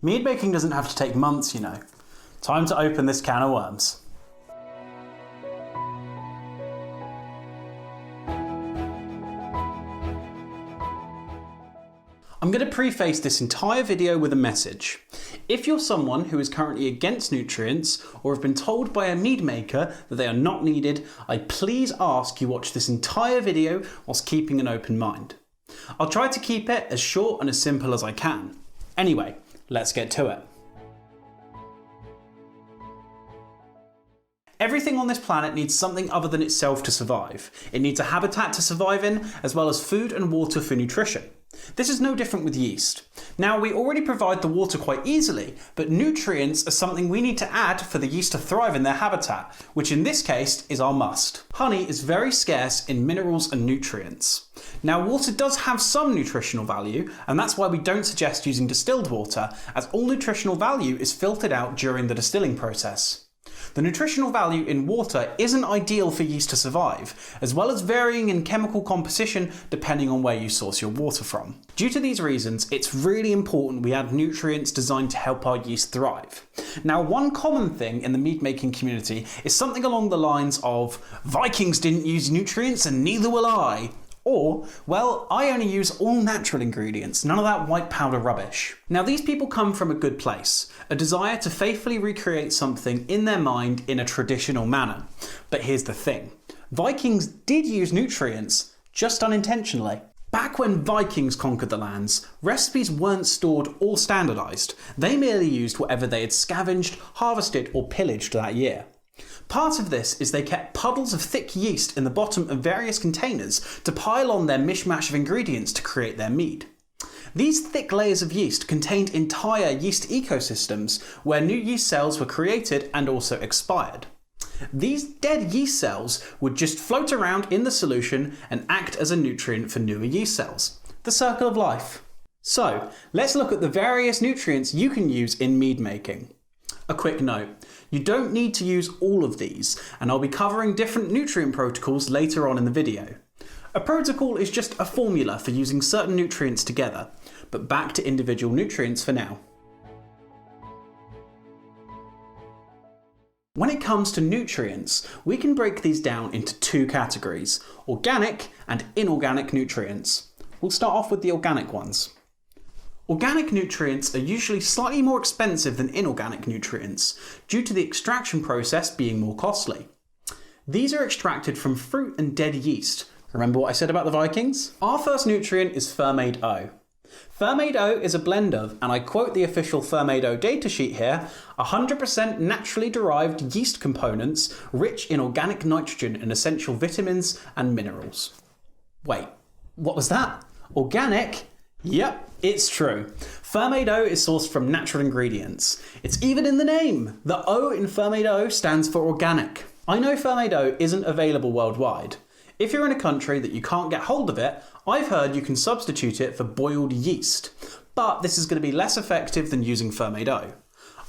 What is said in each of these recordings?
Mead making doesn't have to take months, you know. Time to open this can of worms. I'm going to preface this entire video with a message. If you're someone who is currently against nutrients or have been told by a mead maker that they are not needed, I please ask you watch this entire video whilst keeping an open mind. I'll try to keep it as short and as simple as I can. Anyway, let's get to it. Everything on this planet needs something other than itself to survive. It needs a habitat to survive in, as well as food and water for nutrition. This is no different with yeast. Now, we already provide the water quite easily, but nutrients are something we need to add for the yeast to thrive in their habitat, which in this case is our must. Honey is very scarce in minerals and nutrients. Now, water does have some nutritional value, and that's why we don't suggest using distilled water, as all nutritional value is filtered out during the distilling process. The nutritional value in water isn't ideal for yeast to survive, as well as varying in chemical composition depending on where you source your water from. Due to these reasons, it's really important we add nutrients designed to help our yeast thrive. Now, one common thing in the mead making community is something along the lines of, Vikings didn't use nutrients and neither will I. Or, well, I only use all natural ingredients, none of that white powder rubbish. Now, these people come from a good place, a desire to faithfully recreate something in their mind in a traditional manner. But here's the thing, Vikings did use nutrients, just unintentionally. Back when Vikings conquered the lands, recipes weren't stored or standardised. They merely used whatever they had scavenged, harvested or pillaged that year. Part of this is they kept puddles of thick yeast in the bottom of various containers to pile on their mishmash of ingredients to create their mead. These thick layers of yeast contained entire yeast ecosystems where new yeast cells were created and also expired. These dead yeast cells would just float around in the solution and act as a nutrient for newer yeast cells. The circle of life. So, let's look at the various nutrients you can use in mead making. A quick note, you don't need to use all of these, and I'll be covering different nutrient protocols later on in the video. A protocol is just a formula for using certain nutrients together, but back to individual nutrients for now. When it comes to nutrients, we can break these down into two categories, organic and inorganic nutrients. We'll start off with the organic ones. Organic nutrients are usually slightly more expensive than inorganic nutrients, due to the extraction process being more costly. These are extracted from fruit and dead yeast. Remember what I said about the Vikings? Our first nutrient is Fermaid O. Fermaid O is a blend of, and I quote the official Fermaid O datasheet here, 100% naturally derived yeast components rich in organic nitrogen and essential vitamins and minerals. Wait, what was that? Organic? Yep, it's true. Fermaid O is sourced from natural ingredients. It's even in the name. The O in Fermaid O stands for organic. I know Fermaid O isn't available worldwide. If you're in a country that you can't get hold of it, I've heard you can substitute it for boiled yeast. But this is going to be less effective than using Fermaid O.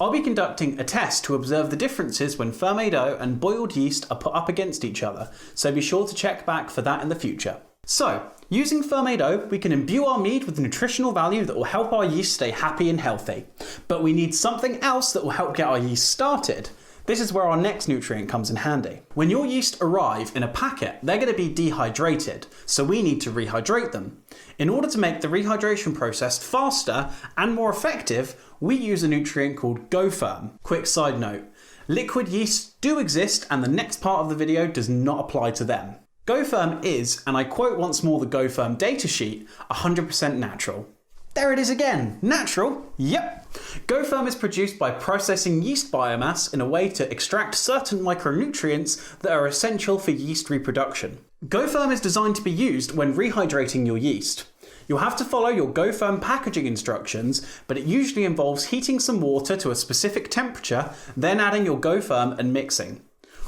I'll be conducting a test to observe the differences when Fermaid O and boiled yeast are put up against each other, so be sure to check back for that in the future. So, using Fermaid O, we can imbue our mead with nutritional value that will help our yeast stay happy and healthy. But we need something else that will help get our yeast started. This is where our next nutrient comes in handy. When your yeast arrive in a packet, they're going to be dehydrated, so we need to rehydrate them. In order to make the rehydration process faster and more effective, we use a nutrient called Go-Ferm. Quick side note, liquid yeasts do exist and the next part of the video does not apply to them. Go-Ferm is, and I quote once more the Go-Ferm datasheet, 100% natural. There it is again, natural, yep. Go-Ferm is produced by processing yeast biomass in a way to extract certain micronutrients that are essential for yeast reproduction. Go-Ferm is designed to be used when rehydrating your yeast. You'll have to follow your Go-Ferm packaging instructions, but it usually involves heating some water to a specific temperature, then adding your Go-Ferm and mixing.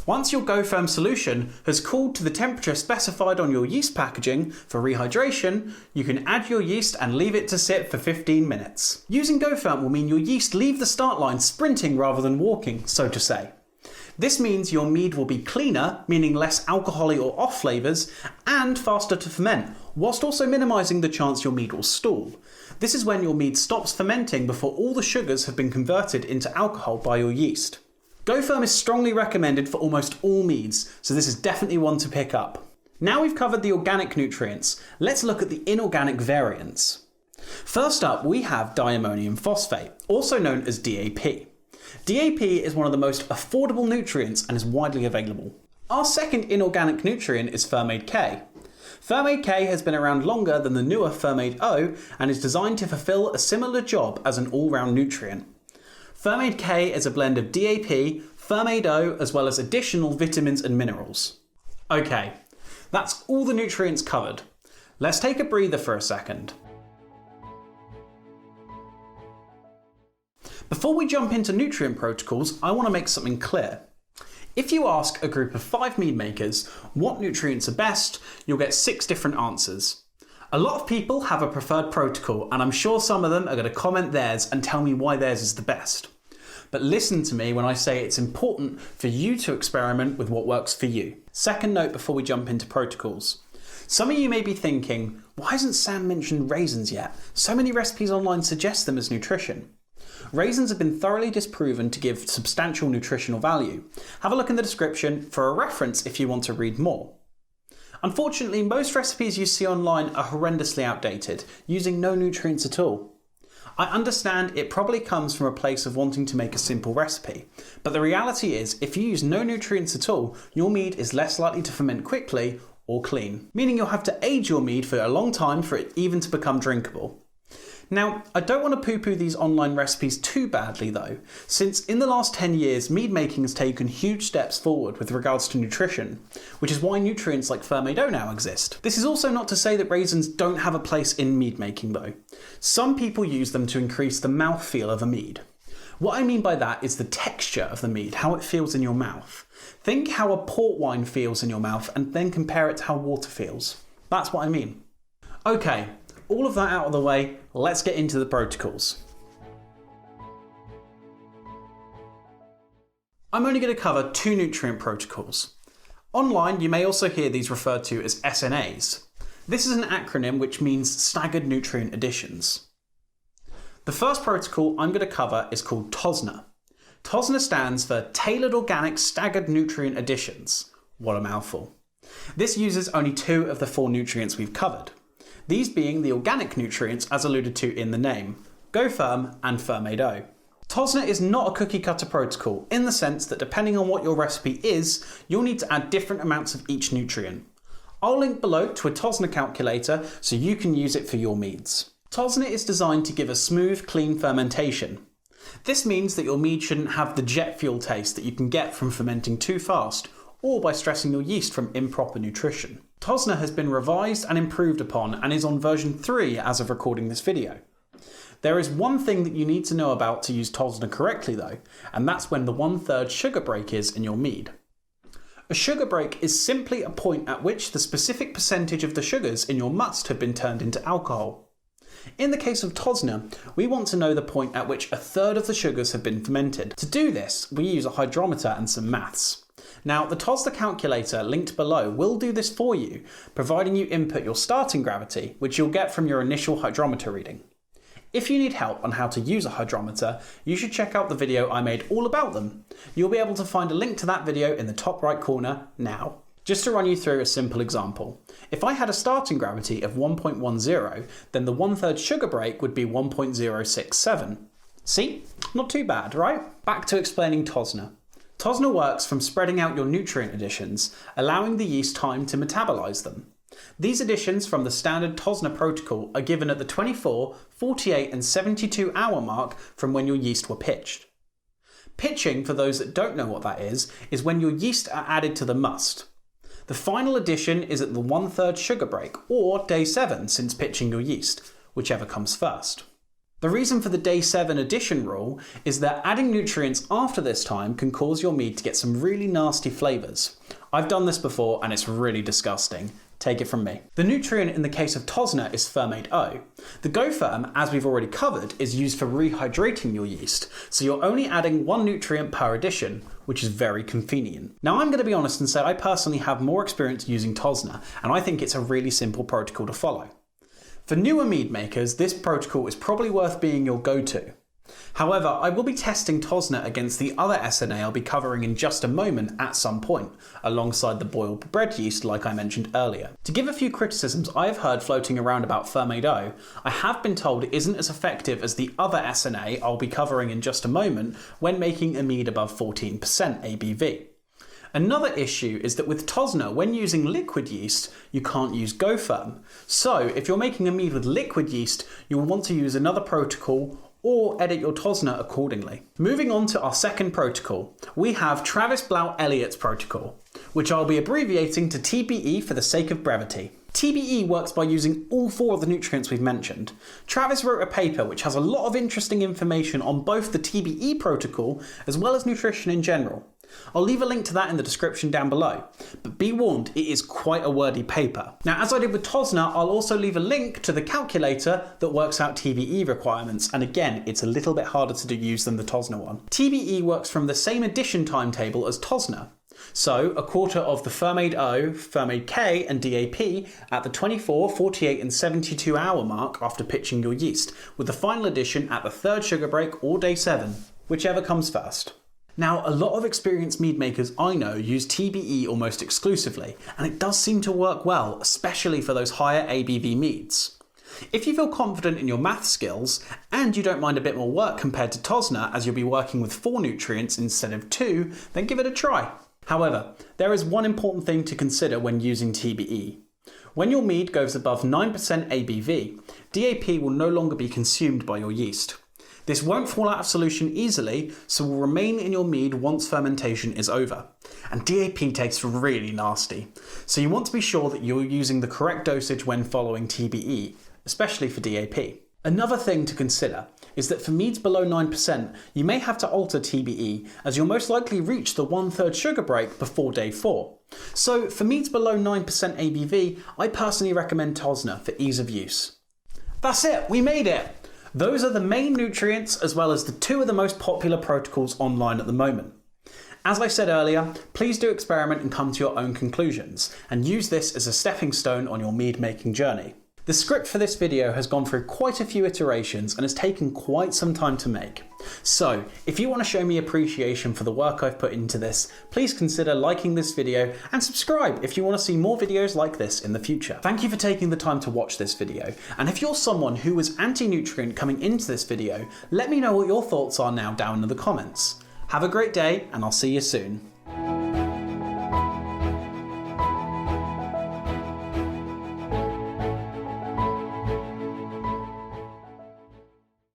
Once your Go-Ferm solution has cooled to the temperature specified on your yeast packaging for rehydration, you can add your yeast and leave it to sit for 15 minutes. Using Go-Ferm will mean your yeast leave the start line sprinting rather than walking, so to say. This means your mead will be cleaner, meaning less alcoholic or off flavours, and faster to ferment, whilst also minimising the chance your mead will stall. This is when your mead stops fermenting before all the sugars have been converted into alcohol by your yeast. Go-Ferm is strongly recommended for almost all meads, so this is definitely one to pick up. Now we've covered the organic nutrients, let's look at the inorganic variants. First up, we have diammonium phosphate, also known as DAP. DAP is one of the most affordable nutrients and is widely available. Our second inorganic nutrient is Fermaid K. Fermaid K has been around longer than the newer Fermaid O and is designed to fulfill a similar job as an all-round nutrient. Fermaid K is a blend of DAP, Fermaid O, as well as additional vitamins and minerals. Okay, that's all the nutrients covered. Let's take a breather for a second. Before we jump into nutrient protocols, I want to make something clear. If you ask a group of 5 mead makers what nutrients are best, you'll get 6 different answers. A lot of people have a preferred protocol, and I'm sure some of them are going to comment theirs and tell me why theirs is the best. But listen to me when I say it's important for you to experiment with what works for you. Second note before we jump into protocols. Some of you may be thinking, why hasn't Sam mentioned raisins yet? So many recipes online suggest them as nutrition. Raisins have been thoroughly disproven to give substantial nutritional value. Have a look in the description for a reference if you want to read more. Unfortunately, most recipes you see online are horrendously outdated, using no nutrients at all. I understand it probably comes from a place of wanting to make a simple recipe, but the reality is if you use no nutrients at all, your mead is less likely to ferment quickly or clean, meaning you'll have to age your mead for a long time for it even to become drinkable. Now, I don't want to poo-poo these online recipes too badly though, since in the last 10 years, mead making has taken huge steps forward with regards to nutrition, which is why nutrients like Fermaid O now exist. This is also not to say that raisins don't have a place in mead making though. Some people use them to increase the mouthfeel of a mead. What I mean by that is the texture of the mead, how it feels in your mouth. Think how a port wine feels in your mouth and then compare it to how water feels. That's what I mean. Okay. All of that out of the way, let's get into the protocols. I'm only going to cover 2 nutrient protocols. Online, you may also hear these referred to as SNAs. This is an acronym which means staggered nutrient additions. The first protocol I'm going to cover is called TOSNA. TOSNA stands for Tailored Organic Staggered Nutrient Additions. What a mouthful. This uses only 2 of the 4 nutrients we've covered. These being the organic nutrients as alluded to in the name, Go-Ferm and Fermaid O. TOSNA is not a cookie cutter protocol in the sense that depending on what your recipe is, you'll need to add different amounts of each nutrient. I'll link below to a TOSNA calculator so you can use it for your meads. TOSNA is designed to give a smooth, clean fermentation. This means that your mead shouldn't have the jet fuel taste that you can get from fermenting too fast or by stressing your yeast from improper nutrition. TOSNA has been revised and improved upon and is on version 3 as of recording this video. There is one thing that you need to know about to use TOSNA correctly though, and that's when the 1/3 sugar break is in your mead. A sugar break is simply a point at which the specific percentage of the sugars in your must have been turned into alcohol. In the case of TOSNA, we want to know the point at which 1/3 of the sugars have been fermented. To do this, we use a hydrometer and some maths. Now, the TOSNA calculator linked below will do this for you, providing you input your starting gravity, which you'll get from your initial hydrometer reading. If you need help on how to use a hydrometer, you should check out the video I made all about them. You'll be able to find a link to that video in the top right corner now. Just to run you through a simple example, if I had a starting gravity of 1.10, then the 1/3 sugar break would be 1.067. See? Not too bad, right? Back to explaining TOSNA. TOSNA works from spreading out your nutrient additions, allowing the yeast time to metabolize them. These additions from the standard TOSNA protocol are given at the 24, 48 and 72 hour mark from when your yeast were pitched. Pitching, for those that don't know what that is when your yeast are added to the must. The final addition is at the 1/3 sugar break, or day 7 since pitching your yeast, whichever comes first. The reason for the day 7 addition rule is that adding nutrients after this time can cause your mead to get some really nasty flavours. I've done this before and it's really disgusting. Take it from me. The nutrient in the case of TOSNA is Fermaid O. The Go-Ferm, as we've already covered, is used for rehydrating your yeast, so you're only adding 1 nutrient per addition, which is very convenient. Now I'm going to be honest and say I personally have more experience using TOSNA, and I think it's a really simple protocol to follow. For newer mead makers, this protocol is probably worth being your go-to. However, I will be testing TOSNA against the other SNA I'll be covering in just a moment at some point, alongside the boiled bread yeast like I mentioned earlier. To give a few criticisms I have heard floating around about Fermented O, I have been told it isn't as effective as the other SNA I'll be covering in just a moment when making a mead above 14% ABV. Another issue is that with TOSNA, when using liquid yeast, you can't use Go-Ferm. So if you're making a mead with liquid yeast, you'll want to use another protocol or edit your TOSNA accordingly. Moving on to our second protocol, we have Travis Blau-Elliott's protocol, which I'll be abbreviating to TBE for the sake of brevity. TBE works by using all 4 of the nutrients we've mentioned. Travis wrote a paper which has a lot of interesting information on both the TBE protocol as well as nutrition in general. I'll leave a link to that in the description down below, but be warned, it is quite a wordy paper. Now, as I did with TOSNA, I'll also leave a link to the calculator that works out TBE requirements, and again, it's a little bit harder to use than the TOSNA one. TBE works from the same addition timetable as TOSNA. So, a quarter of the Fermented O, Fermented K and DAP at the 24, 48 and 72 hour mark after pitching your yeast, with the final addition at the 3rd sugar break or day 7, whichever comes first. Now, a lot of experienced mead makers I know use TBE almost exclusively, and it does seem to work well, especially for those higher ABV meads. If you feel confident in your math skills, and you don't mind a bit more work compared to TOSNA as you'll be working with 4 nutrients instead of 2, then give it a try. However, there is one important thing to consider when using TBE. When your mead goes above 9% ABV, DAP will no longer be consumed by your yeast. This won't fall out of solution easily, so will remain in your mead once fermentation is over. And DAP tastes really nasty, so you want to be sure that you're using the correct dosage when following TBE, especially for DAP. Another thing to consider is that for meads below 9%, you may have to alter TBE, as you'll most likely reach the 1/3 sugar break before day 4. So for meads below 9% ABV, I personally recommend TOSNA for ease of use. That's it, we made it! Those are the main nutrients as well as the 2 of the most popular protocols online at the moment. As I said earlier, please do experiment and come to your own conclusions, and use this as a stepping stone on your mead making journey. The script for this video has gone through quite a few iterations and has taken quite some time to make. So, if you want to show me appreciation for the work I've put into this, please consider liking this video and subscribe if you want to see more videos like this in the future. Thank you for taking the time to watch this video, and if you're someone who was anti-nutrient coming into this video, let me know what your thoughts are now down in the comments. Have a great day, and I'll see you soon.